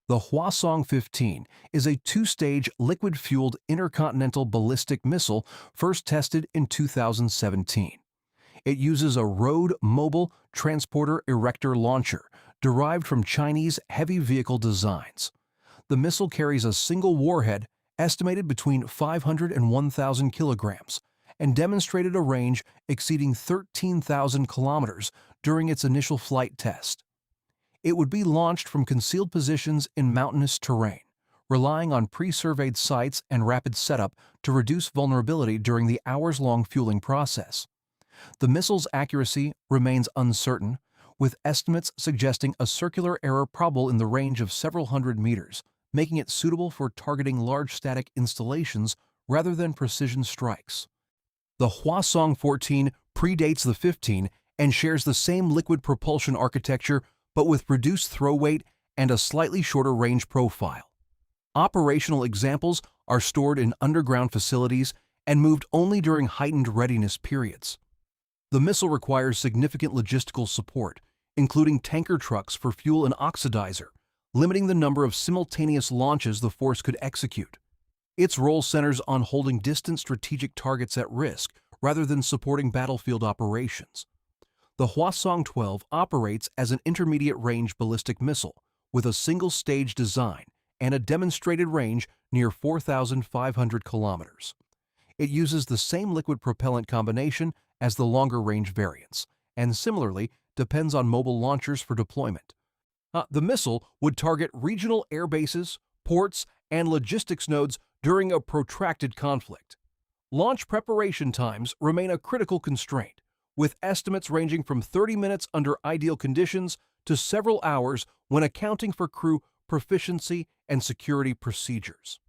The Hwasong-15 is a two-stage liquid-fueled intercontinental ballistic missile first tested in 2017. It uses a Road Mobile Transporter Erector launcher derived from Chinese heavy vehicle designs. The missile carries a single warhead estimated between 500 and 1,000 kilograms and demonstrated a range exceeding 13,000 kilometers during its initial flight test. It would be launched from concealed positions in mountainous terrain, relying on pre-surveyed sites and rapid setup to reduce vulnerability during the hours-long fueling process. The missile's accuracy remains uncertain, with estimates suggesting a circular error probable in the range of several hundred meters, making it suitable for targeting large static installations rather than precision strikes. The Hwasong-14 predates the 15 and shares the same liquid propulsion architecture but with reduced throw weight and a slightly shorter range profile. Operational examples are stored in underground facilities and moved only during heightened readiness periods. The missile requires significant logistical support, including tanker trucks for fuel and oxidizer, limiting the number of simultaneous launches the force could execute. Its role centers on holding distant strategic targets at risk rather than supporting battlefield operations. The Hwasong-12 operates as an intermediate-range ballistic missile with a single-stage design and a demonstrated range near 4,500 kilometers. It uses the same liquid propellant combination as the longer-range variants, and similarly depends on mobile launchers for deployment. The missile would target regional air bases, ports, and logistics nodes during a protracted conflict. Launch preparation times remain a critical constraint, with estimates ranging from 30 minutes under ideal conditions to several hours when accounting for crew proficiency and security procedures.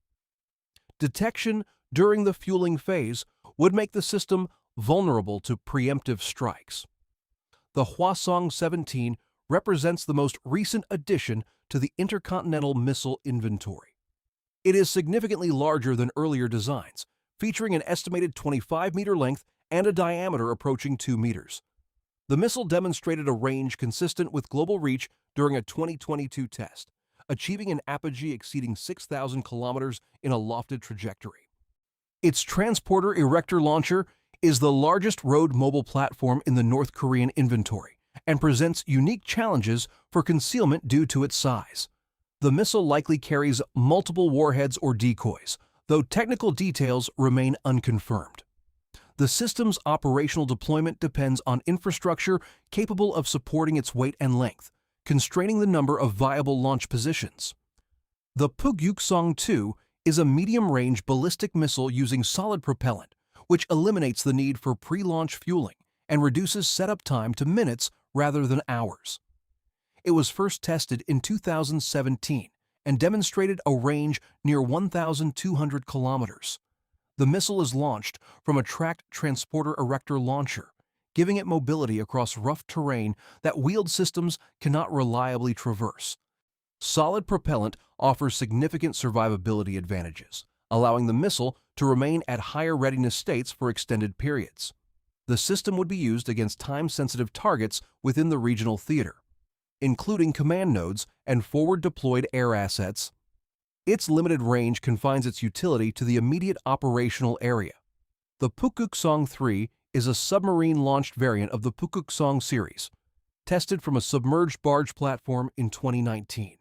Detection during the fueling phase would make the system vulnerable to preemptive strikes. The Hwasong-17 represents the most recent addition to the intercontinental missile inventory. It is significantly larger than earlier designs, featuring an estimated 25-meter length and a diameter approaching 2 meters. The missile demonstrated a range consistent with global reach during a 2022 test, achieving an apogee exceeding 6,000 kilometers in a lofted trajectory. Its Transporter Erector launcher is the largest road mobile platform in the North Korean inventory and presents unique challenges for concealment due to its size. The missile likely carries multiple warheads or decoys, though technical details remain unconfirmed. The system's operational deployment depends on infrastructure capable of supporting its weight and length, constraining the number of viable launch positions. The Pukguksong-2 is a medium-range ballistic missile using solid propellant, which eliminates the need for pre-launch fueling and reduces setup time to minutes rather than hours. It was first tested in 2017 and demonstrated a range near 1,200 kilometers. The missile is launched from a tracked transporter erector launcher, giving it mobility across rough terrain that wheeled systems cannot reliably traverse. Solid propellant offers significant survivability advantages, allowing the missile to remain at higher readiness states for extended periods. The system would be used against time-sensitive targets within the regional theater, including command nodes and forward-deployed air assets. Its limited range confines its utility to the immediate operational area. The Pukguksong-3 is a submarine-launched variant of the Pukguksong series, tested from a submerged barge platform in 2019.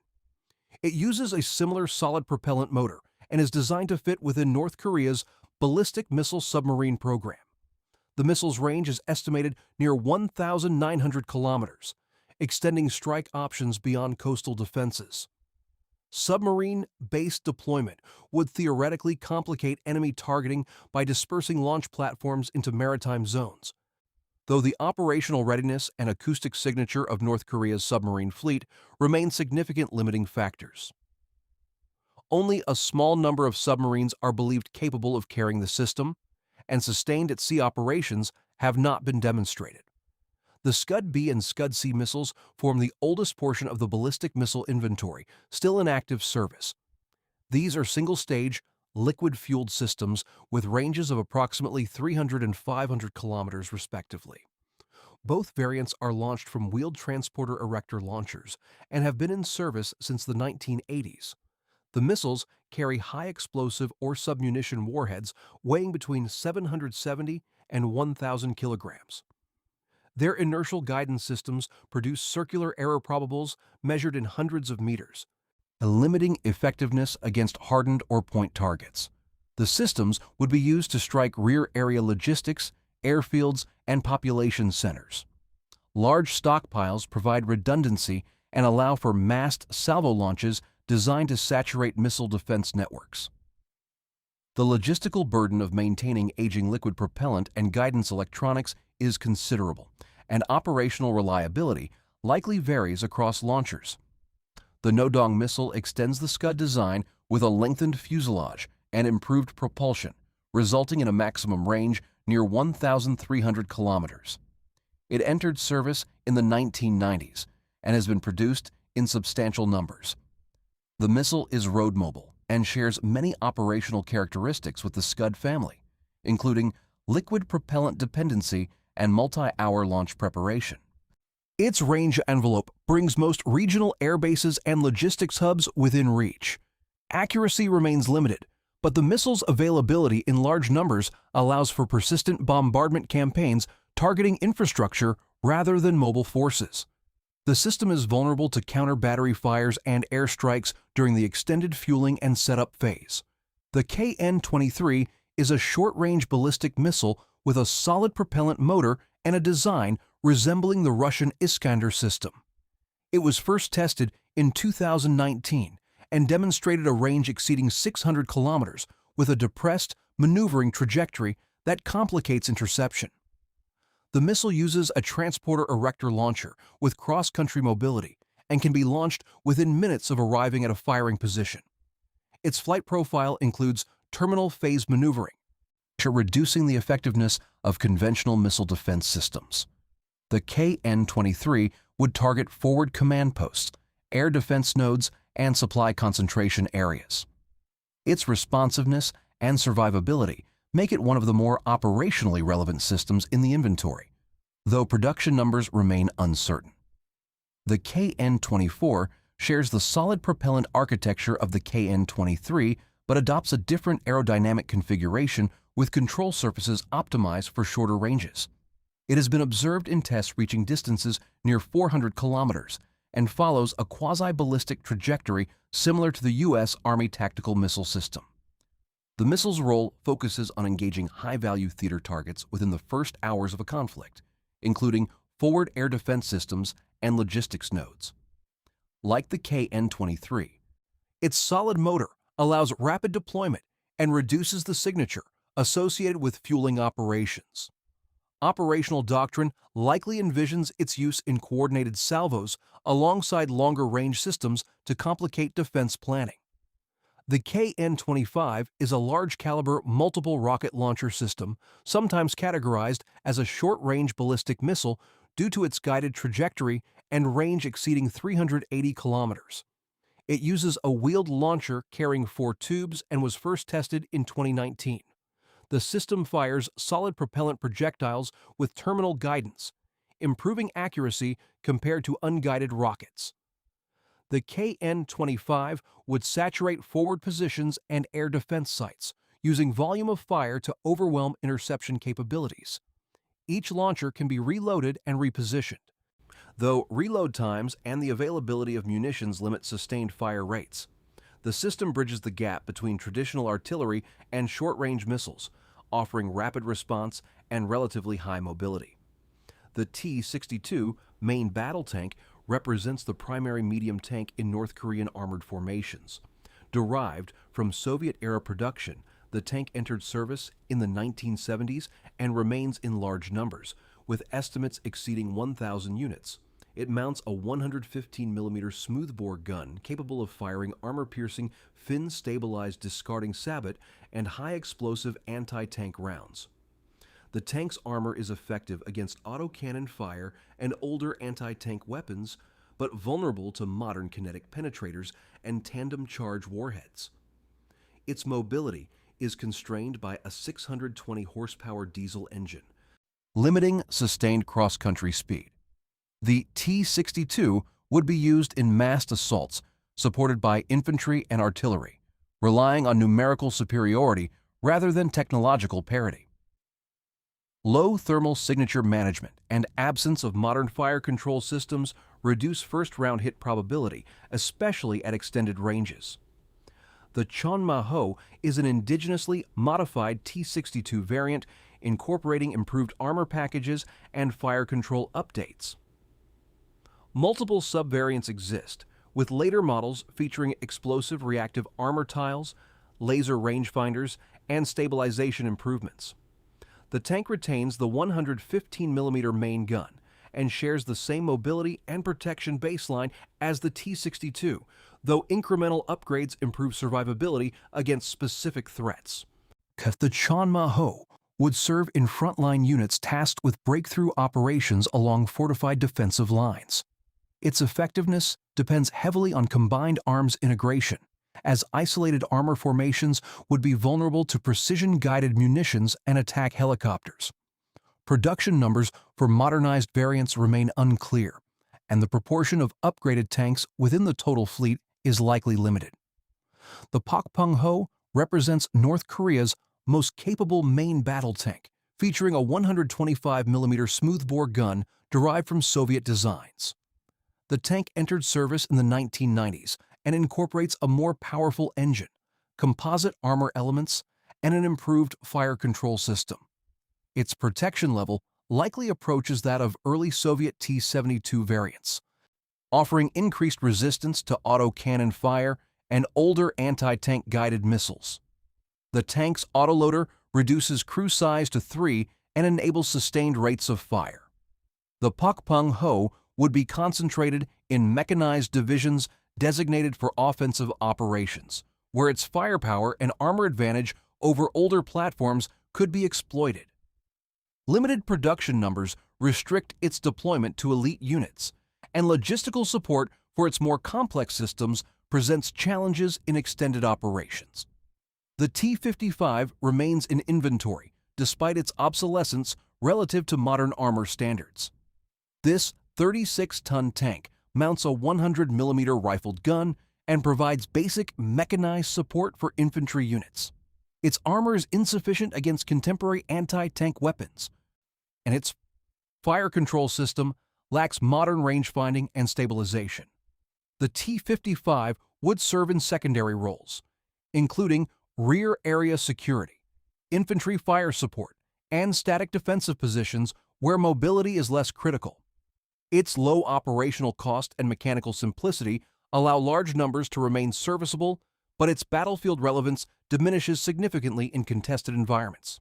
It uses a similar solid propellant motor and is designed to fit within North Korea's ballistic missile submarine program. The missile's range is estimated near 1,900 kilometers, extending strike options beyond coastal defenses. Submarine-based deployment would theoretically complicate enemy targeting by dispersing launch platforms into maritime zones, though the operational readiness and acoustic signature of North Korea's submarine fleet remain significant limiting factors. Only a small number of submarines are believed capable of carrying the system, and sustained at-sea operations have not been demonstrated. The Scud-B and Scud-C missiles form the oldest portion of the ballistic missile inventory, still in active service. These are single-stage, liquid-fueled systems with ranges of approximately 300 and 500 kilometers respectively. Both variants are launched from Wheeled Transporter Erector launchers and have been in service since the 1980s. The missiles carry high explosive or submunition warheads weighing between 770 and 1,000 kilograms. Their inertial guidance systems produce circular error probables measured in hundreds of meters, limiting effectiveness against hardened or point targets. The systems would be used to strike rear area logistics, airfields, and population centers. Large stockpiles provide redundancy and allow for massed salvo launches designed to saturate missile defense networks. The logistical burden of maintaining aging liquid propellant and guidance electronics is considerable, and operational reliability likely varies across launchers. The Nodong missile extends the Scud design with a lengthened fuselage and improved propulsion, resulting in a maximum range near 1,300 kilometers. It entered service in the 1990s and has been produced in substantial numbers. The missile is road mobile and shares many operational characteristics with the Scud family, including liquid propellant dependency and multi-hour launch preparation. Its range envelope brings most regional air bases and logistics hubs within reach. Accuracy remains limited, but the missile's availability in large numbers allows for persistent bombardment campaigns targeting infrastructure rather than mobile forces. The system is vulnerable to counter-battery fires and airstrikes during the extended fueling and setup phase. The KN-23 is a short-range ballistic missile with a solid propellant motor and a design resembling the Russian Iskander system. It was first tested in 2019 and demonstrated a range exceeding 600 kilometers with a depressed, maneuvering trajectory that complicates interception. The missile uses a transporter erector launcher with cross-country mobility and can be launched within minutes of arriving at a firing position. Its flight profile includes terminal phase maneuvering, reducing the effectiveness of conventional missile defense systems. The KN-23 would target forward command posts, air defense nodes, and supply concentration areas. Its responsiveness and survivability make it one of the more operationally relevant systems in the inventory, though production numbers remain uncertain. The KN-24 shares the solid propellant architecture of the KN-23 but adopts a different aerodynamic configuration with control surfaces optimized for shorter ranges. It has been observed in tests reaching distances near 400 kilometers and follows a quasi-ballistic trajectory similar to the U.S. Army tactical missile system. The missile's role focuses on engaging high-value theater targets within the first hours of a conflict, including forward air defense systems and logistics nodes. Like the KN-23, its solid motor allows rapid deployment and reduces the signature associated with fueling operations. Operational doctrine likely envisions its use in coordinated salvos alongside longer-range systems to complicate defense planning. The KN-25 is a large-caliber multiple rocket launcher system, sometimes categorized as a short-range ballistic missile due to its guided trajectory and range exceeding 380 kilometers. It uses a wheeled launcher carrying 4 tubes and was first tested in 2019. The system fires solid propellant projectiles with terminal guidance, improving accuracy compared to unguided rockets. The KN-25 would saturate forward positions and air defense sites, using volume of fire to overwhelm interception capabilities. Each launcher can be reloaded and repositioned, though reload times and the availability of munitions limit sustained fire rates. The system bridges the gap between traditional artillery and short-range missiles, offering rapid response and relatively high mobility. The T-62 main battle tank represents the primary medium tank in North Korean armored formations. Derived from Soviet-era production, the tank entered service in the 1970s and remains in large numbers, with estimates exceeding 1,000 units. It mounts a 115mm smoothbore gun capable of firing armor-piercing, fin-stabilized discarding sabot and high-explosive anti-tank rounds. The tank's armor is effective against autocannon fire and older anti-tank weapons, but vulnerable to modern kinetic penetrators and tandem charge warheads. Its mobility is constrained by a 620 horsepower diesel engine, limiting sustained cross-country speed. The T-62 would be used in massed assaults supported by infantry and artillery, relying on numerical superiority rather than technological parity. Low thermal signature management and absence of modern fire control systems reduce first-round hit probability, especially at extended ranges. The Chonma-ho is an indigenously modified T-62 variant incorporating improved armor packages and fire control updates. Multiple subvariants exist, with later models featuring explosive reactive armor tiles, laser rangefinders, and stabilization improvements. The tank retains the 115mm main gun and shares the same mobility and protection baseline as the T-62, though incremental upgrades improve survivability against specific threats. The Chonma-ho would serve in frontline units tasked with breakthrough operations along fortified defensive lines. Its effectiveness depends heavily on combined arms integration, as isolated armor formations would be vulnerable to precision-guided munitions and attack helicopters. Production numbers for modernized variants remain unclear, and the proportion of upgraded tanks within the total fleet is likely limited. The Pakpung-ho represents North Korea's most capable main battle tank, featuring a 125mm smoothbore gun derived from Soviet designs. The tank entered service in the 1990s and incorporates a more powerful engine, composite armor elements, and an improved fire control system. Its protection level likely approaches that of early Soviet T-72 variants, offering increased resistance to autocannon fire and older anti-tank guided missiles. The tank's autoloader reduces crew size to 3 and enables sustained rates of fire. The Pakpung-ho would be concentrated in mechanized divisions designated for offensive operations, where its firepower and armor advantage over older platforms could be exploited. Limited production numbers restrict its deployment to elite units, and logistical support for its more complex systems presents challenges in extended operations. The T-55 remains in inventory despite its obsolescence relative to modern armor standards. This 36-ton tank mounts a 100mm rifled gun and provides basic mechanized support for infantry units. Its armor is insufficient against contemporary anti-tank weapons, and its fire control system lacks modern range-finding and stabilization. The T-55 would serve in secondary roles, including rear area security, infantry fire support, and static defensive positions where mobility is less critical. Its low operational cost and mechanical simplicity allow large numbers to remain serviceable, but its battlefield relevance diminishes significantly in contested environments.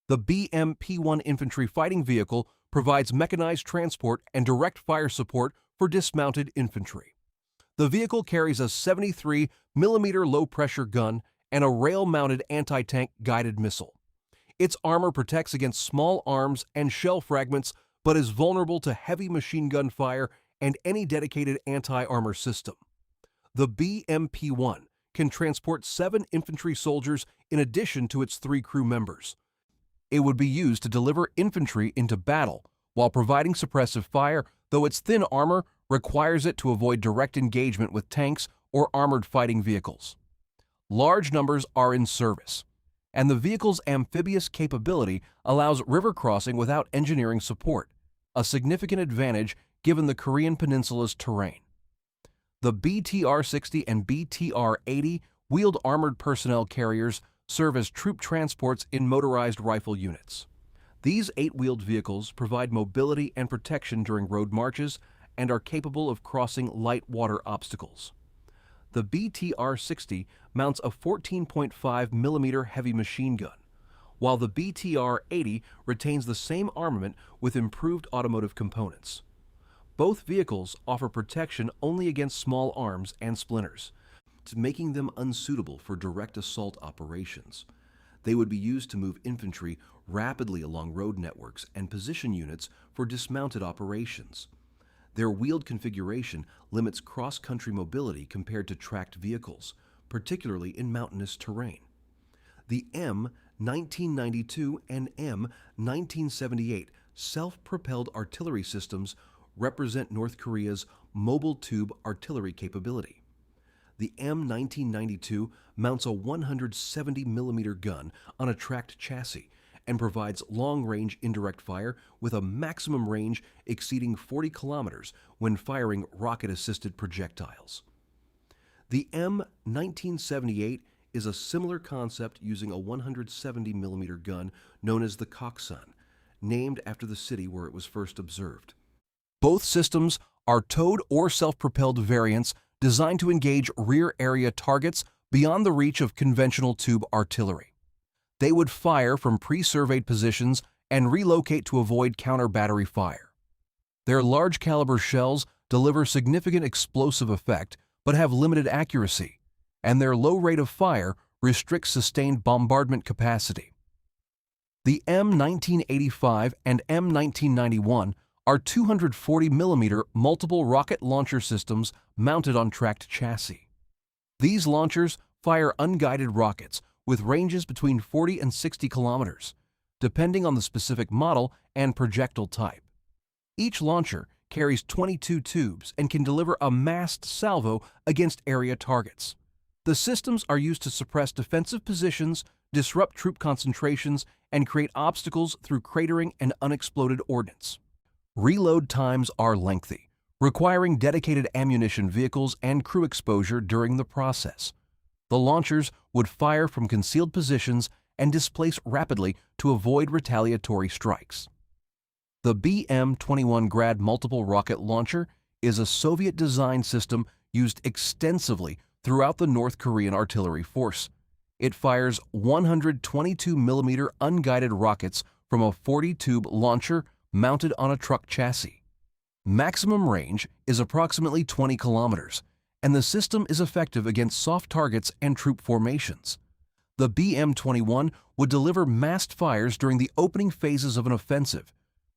The BMP-1 infantry fighting vehicle provides mechanized transport and direct fire support for dismounted infantry. The vehicle carries a 73mm low-pressure gun and a rail-mounted anti-tank guided missile. Its armor protects against small arms and shell fragments, but is vulnerable to heavy machine gun fire and any dedicated anti-armor system. The BMP-1 can transport 7 infantry soldiers in addition to its 3 crew members. It would be used to deliver infantry into battle while providing suppressive fire, though its thin armor requires it to avoid direct engagement with tanks or armored fighting vehicles. Large numbers are in service, and the vehicle's amphibious capability allows river crossing without engineering support, a significant advantage given the Korean Peninsula's terrain. The BTR-60 and BTR-80 wheeled armored personnel carriers serve as troop transports in motorized rifle units. These 8-wheeled vehicles provide mobility and protection during road marches and are capable of crossing light water obstacles. The BTR-60 mounts a 14.5mm heavy machine gun, while the BTR-80 retains the same armament with improved automotive components. Both vehicles offer protection only against small arms and splinters, making them unsuitable for direct assault operations. They would be used to move infantry rapidly along road networks and position units for dismounted operations. Their wheeled configuration limits cross-country mobility compared to tracked vehicles, particularly in mountainous terrain. The M1992 and M1978 self-propelled artillery systems represent North Korea's mobile tube artillery capability. The M1992 mounts a 170mm gun on a tracked chassis and provides long-range indirect fire with a maximum range exceeding 40 kilometers when firing rocket-assisted projectiles. The M1978 is a similar concept using a 170mm gun known as the Koksan, named after the city where it was first observed. Both systems are towed or self-propelled variants designed to engage rear area targets beyond the reach of conventional tube artillery. They would fire from pre-surveyed positions and relocate to avoid counter-battery fire. Their large-caliber shells deliver significant explosive effect but have limited accuracy, and their low rate of fire restricts sustained bombardment capacity. The M1985 and M1991 are 240mm multiple rocket launcher systems mounted on tracked chassis. These launchers fire unguided rockets with ranges between 40 and 60 kilometers, depending on the specific model and projectile type. Each launcher carries 22 tubes and can deliver a massed salvo against area targets. The systems are used to suppress defensive positions, disrupt troop concentrations, and create obstacles through cratering and unexploded ordnance. Reload times are lengthy, requiring dedicated ammunition vehicles and crew exposure during the process. The launchers would fire from concealed positions and displace rapidly to avoid retaliatory strikes. The BM-21 Grad multiple rocket launcher is a Soviet-designed system used extensively throughout the North Korean artillery force. It fires 122mm unguided rockets from a 40-tube launcher mounted on a truck chassis. Maximum range is approximately 20 kilometers, and the system is effective against soft targets and troop formations. The BM-21 would deliver massed fires during the opening phases of an offensive,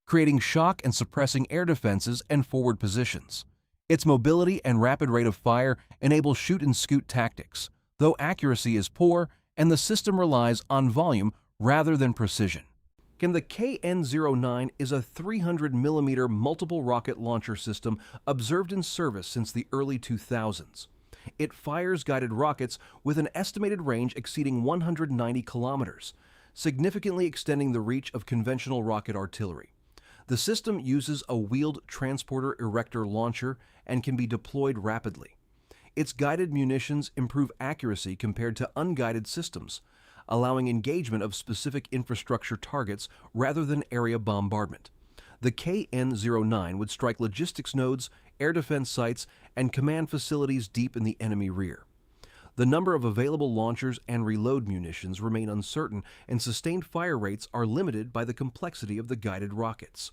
creating shock and suppressing air defenses and forward positions. Its mobility and rapid rate of fire enable shoot-and-scoot tactics, though accuracy is poor and the system relies on volume rather than precision. The KN-09 is a 300mm multiple rocket launcher system observed in service since the early 2000s. It fires guided rockets with an estimated range exceeding 190 kilometers, significantly extending the reach of conventional rocket artillery. The system uses a wheeled transporter erector launcher and can be deployed rapidly. Its guided munitions improve accuracy compared to unguided systems, allowing engagement of specific infrastructure targets rather than area bombardment. The KN-09 would strike logistics nodes, air defense sites, and command facilities deep in the enemy rear. The number of available launchers and reload munitions remain uncertain, and sustained fire rates are limited by the complexity of the guided rockets.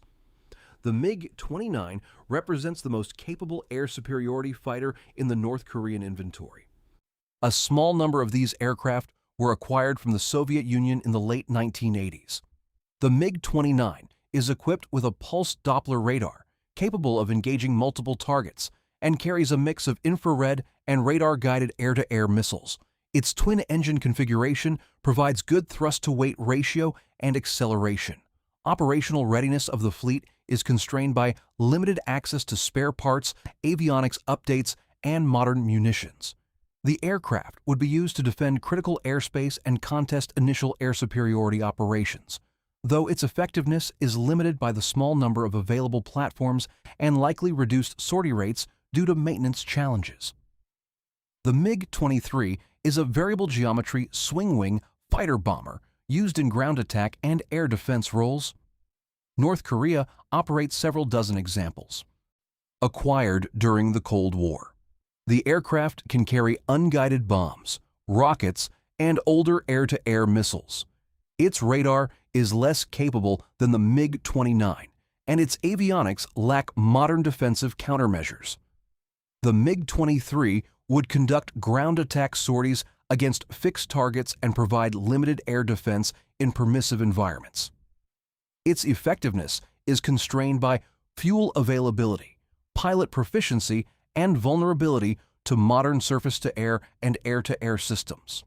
The MiG-29 represents the most capable air superiority fighter in the North Korean inventory. A small number of these aircraft were acquired from the Soviet Union in the late 1980s. The MiG-29 is equipped with a pulsed Doppler radar, capable of engaging multiple targets, and carries a mix of infrared and radar-guided air-to-air missiles. Its twin-engine configuration provides good thrust-to-weight ratio and acceleration. Operational readiness of the fleet is constrained by limited access to spare parts, avionics updates, and modern munitions. The aircraft would be used to defend critical airspace and contest initial air superiority operations, though its effectiveness is limited by the small number of available platforms and likely reduced sortie rates due to maintenance challenges. The MiG-23 is a variable geometry swing-wing fighter bomber used in ground attack and air defense roles. North Korea operates several dozen examples. Acquired during the Cold War. The aircraft can carry unguided bombs, rockets, and older air-to-air missiles. Its radar is less capable than the MiG-29, and its avionics lack modern defensive countermeasures. The MiG-23 would conduct ground attack sorties against fixed targets and provide limited air defense in permissive environments. Its effectiveness is constrained by fuel availability, pilot proficiency, and vulnerability to modern surface-to-air and air-to-air systems.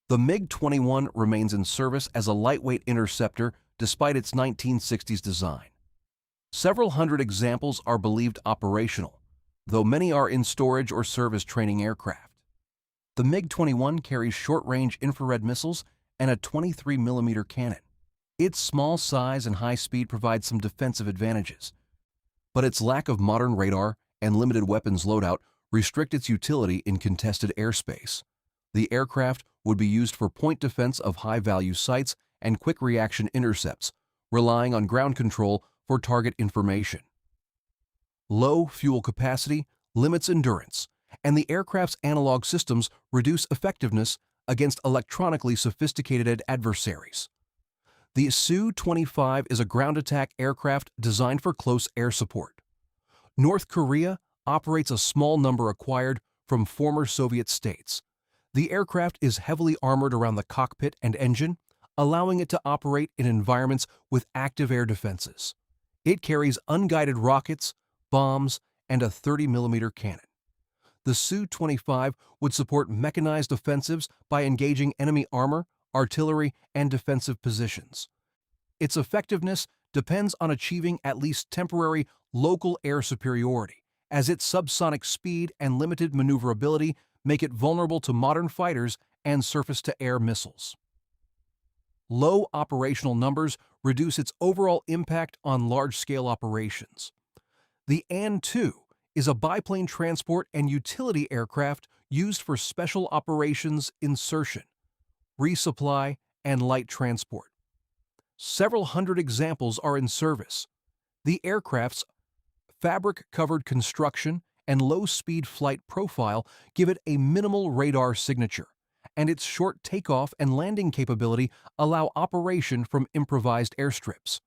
The MiG-21 remains in service as a lightweight interceptor despite its 1960s design. Several hundred examples are believed operational, though many are in storage or serve as training aircraft. The MiG-21 carries short-range infrared missiles and a 23mm cannon. Its small size and high speed provide some defensive advantages, but its lack of modern radar and limited weapons loadout restrict its utility in contested airspace. The aircraft would be used for point defense of high-value sites and quick reaction intercepts, relying on ground control for target information. Low fuel capacity limits endurance, and the aircraft's analog systems reduce effectiveness against electronically sophisticated adversaries. The Su-25 is a ground attack aircraft designed for close air support. North Korea operates a small number acquired from former Soviet states. The aircraft is heavily armored around the cockpit and engine, allowing it to operate in environments with active air defenses. It carries unguided rockets, bombs, and a 30mm cannon. The Su-25 would support mechanized offensives by engaging enemy armor, artillery, and defensive positions. Its effectiveness depends on achieving at least temporary local air superiority, as its subsonic speed and limited maneuverability make it vulnerable to modern fighters and surface-to-air missiles. Low operational numbers reduce its overall impact on large-scale operations. The An-2 is a biplane transport and utility aircraft used for special operations insertion, resupply, and light transport. Several hundred examples are in service. The aircraft's fabric-covered construction and low-speed flight profile give it a minimal radar signature, and its short takeoff and landing capability allow operation from improvised airstrips.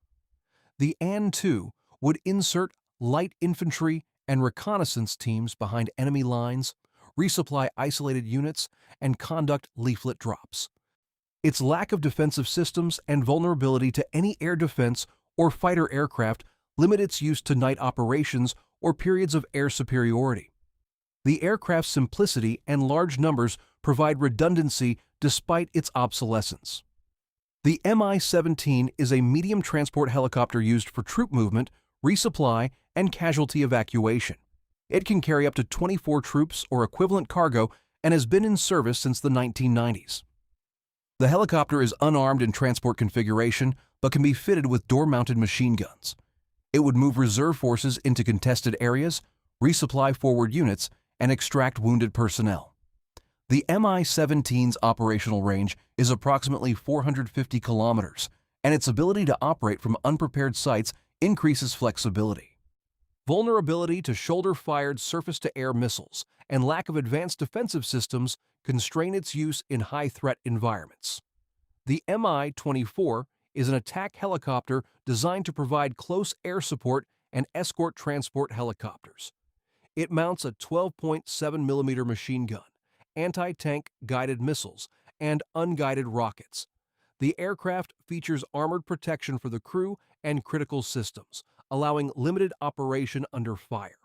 The An-2 would insert light infantry and reconnaissance teams behind enemy lines, resupply isolated units, and conduct leaflet drops. Its lack of defensive systems and vulnerability to any air defense or fighter aircraft limit its use to night operations or periods of air superiority. The aircraft's simplicity and large numbers provide redundancy despite its obsolescence. The Mi-17 is a medium transport helicopter used for troop movement, resupply, and casualty evacuation. It can carry up to 24 troops or equivalent cargo and has been in service since the 1990s. The helicopter is unarmed in transport configuration but can be fitted with door-mounted machine guns. It would move reserve forces into contested areas, resupply forward units, and extract wounded personnel. The Mi-17's operational range is approximately 450 kilometers, and its ability to operate from unprepared sites increases flexibility. Vulnerability to shoulder-fired surface-to-air missiles and lack of advanced defensive systems constrain its use in high-threat environments. The Mi-24 is an attack helicopter designed to provide close air support and escort transport helicopters. It mounts a 12.7mm machine gun, anti-tank guided missiles, and unguided rockets. The aircraft features armored protection for the crew and critical systems, allowing limited operation under fire.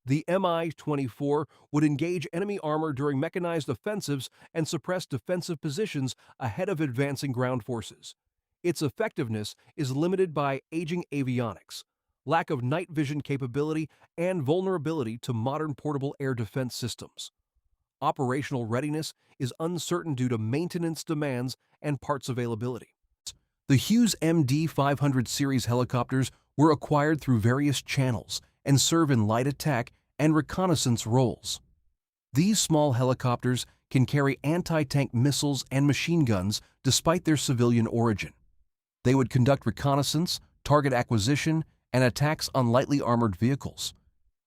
The Mi-24 would engage enemy armor during mechanized offensives and suppress defensive positions ahead of advancing ground forces. Its effectiveness is limited by aging avionics, lack of night vision capability, and vulnerability to modern portable air defense systems. Operational readiness is uncertain due to maintenance demands and parts availability. The Hughes MD-500 series helicopters were acquired through various channels and serve in light attack and reconnaissance roles. These small helicopters can carry anti-tank missiles and machine guns despite their civilian origin. They would conduct reconnaissance, target acquisition, and attacks on lightly armored vehicles.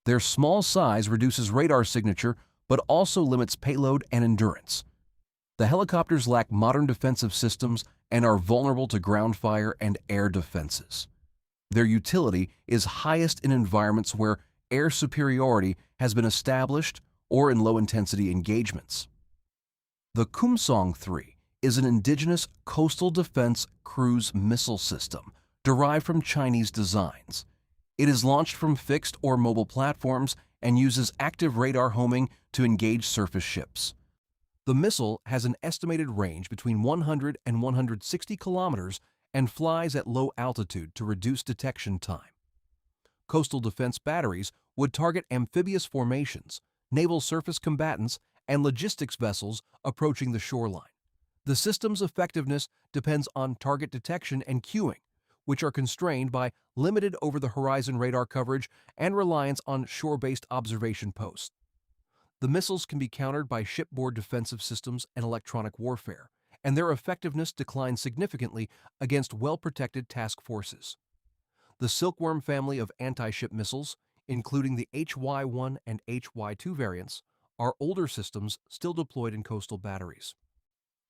Their small size reduces radar signature but also limits payload and endurance. The helicopters lack modern defensive systems and are vulnerable to ground fire and air defenses. Their utility is highest in environments where air superiority has been established or in low-intensity engagements. The Kumsong-3 is an indigenous coastal defense cruise missile system derived from Chinese designs. It is launched from fixed or mobile platforms and uses active radar homing to engage surface ships. The missile has an estimated range between 100 and 160 kilometers and flies at low altitude to reduce detection time. Coastal defense batteries would target amphibious formations, naval surface combatants, and logistics vessels approaching the shoreline. The system's effectiveness depends on target detection and cueing, which are constrained by limited over-the-horizon radar coverage and reliance on shore-based observation posts. The missiles can be countered by shipboard defensive systems and electronic warfare, and their effectiveness declines significantly against well-protected task forces. The Silkworm family of anti-ship missiles, including the HY-1 and HY-2 variants, are older systems still deployed in coastal batteries.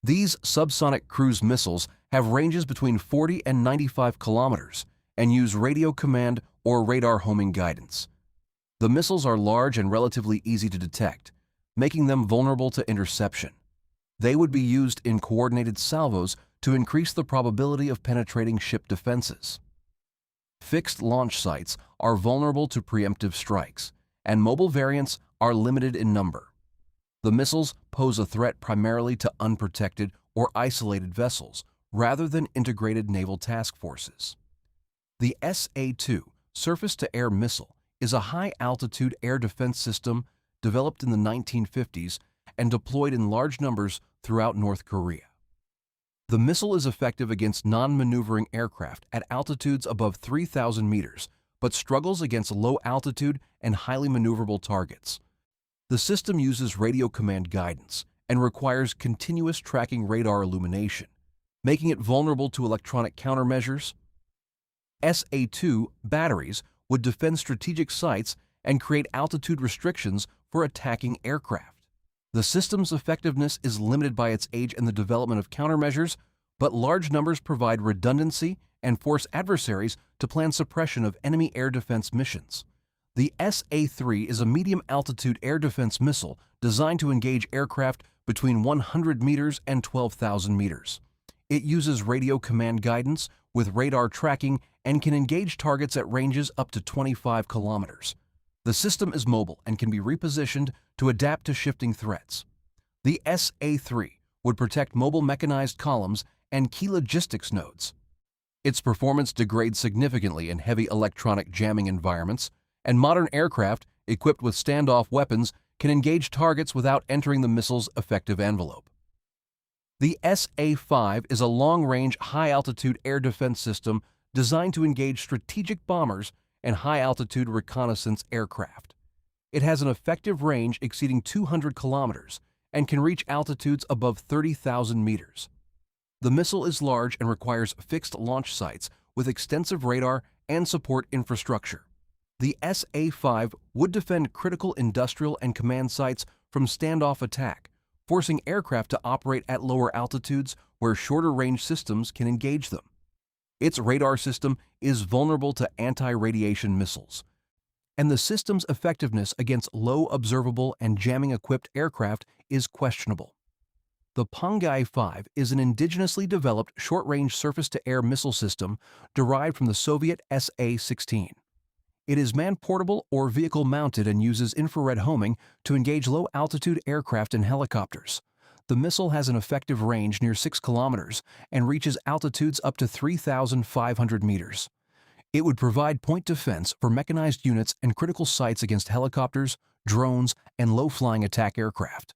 These subsonic cruise missiles have ranges between 40 and 95 kilometers and use radio command or radar homing guidance. The missiles are large and relatively easy to detect, making them vulnerable to interception. They would be used in coordinated salvos to increase the probability of penetrating ship defenses. Fixed launch sites are vulnerable to preemptive strikes, and mobile variants are limited in number. The missiles pose a threat primarily to unprotected or isolated vessels rather than integrated naval task forces. The SA-2 surface-to-air missile is a high-altitude air defense system developed in the 1950s and deployed in large numbers throughout North Korea. The missile is effective against non-maneuvering aircraft at altitudes above 3,000 meters, but struggles against low-altitude and highly maneuverable targets. The system uses radio command guidance and requires continuous tracking radar illumination, making it vulnerable to electronic countermeasures. SA-2 batteries would defend strategic sites and create altitude restrictions for attacking aircraft. The system's effectiveness is limited by its age and the development of countermeasures, but large numbers provide redundancy and force adversaries to plan suppression of enemy air defense missions. The SA-3 is a medium-altitude air defense missile designed to engage aircraft between 100 meters and 12,000 meters. It uses radio command guidance with radar tracking and can engage targets at ranges up to 25 kilometers. The system is mobile and can be repositioned to adapt to shifting threats. The SA-3 would protect mobile mechanized columns and key logistics nodes. Its performance degrades significantly in heavy electronic jamming environments, and modern aircraft equipped with standoff weapons can engage targets without entering the missile's effective envelope. The SA-5 is a long-range, high-altitude air defense system designed to engage strategic bombers and high-altitude reconnaissance aircraft. It has an effective range exceeding 200 kilometers and can reach altitudes above 30,000 meters. The missile is large and requires fixed launch sites with extensive radar and support infrastructure. The SA-5 would defend critical industrial and command sites from standoff attack, forcing aircraft to operate at lower altitudes where shorter-range systems can engage them. Its radar system is vulnerable to anti-radiation missiles, and the system's effectiveness against low observable and jamming-equipped aircraft is questionable. The Panggai 5 is an indigenously developed short-range surface-to-air missile system derived from the Soviet SA-16. It is man-portable or vehicle-mounted and uses infrared homing to engage low-altitude aircraft and helicopters. The missile has an effective range near 6 kilometers and reaches altitudes up to 3,500 meters. It would provide point defense for mechanized units and critical sites against helicopters, drones, and low-flying attack aircraft.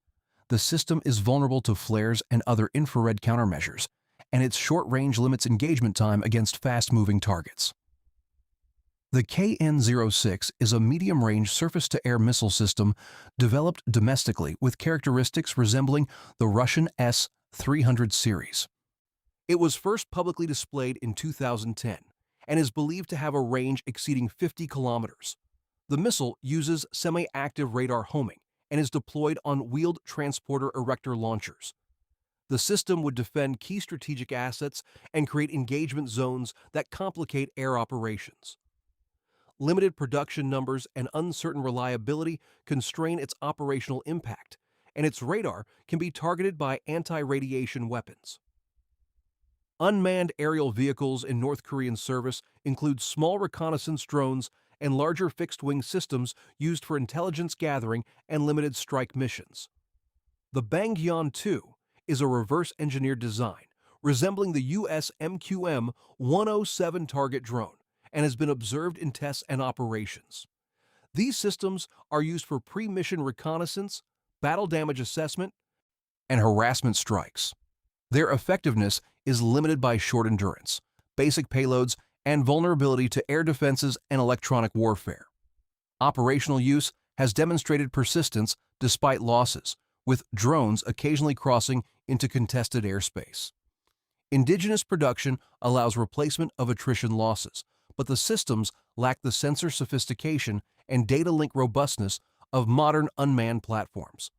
The system is vulnerable to flares and other infrared countermeasures, and its short range limits engagement time against fast-moving targets. The KN-06 is a medium-range surface-to-air missile system developed domestically with characteristics resembling the Russian S-300 series. It was first publicly displayed in 2010 and is believed to have a range exceeding 50 kilometers. The missile uses semi-active radar homing and is deployed on wheeled transporter erector launchers. The system would defend key strategic assets and create engagement zones that complicate air operations. Limited production numbers and uncertain reliability constrain its operational impact, and its radar can be targeted by anti-radiation weapons. Unmanned aerial vehicles in North Korean service include small reconnaissance drones and larger fixed-wing systems used for intelligence gathering and limited strike missions. The Bangyan 2 is a reverse-engineered design resembling the U.S. MQM-107 target drone and has been observed in tests and operations. These systems are used for pre-mission reconnaissance, battle damage assessment, and harassment strikes. Their effectiveness is limited by short endurance, basic payloads, and vulnerability to air defenses and electronic warfare. Operational use has demonstrated persistence despite losses, with drones occasionally crossing into contested airspace. Indigenous production allows replacement of attrition losses, but the systems lack the sensor sophistication and data link robustness of modern unmanned platforms.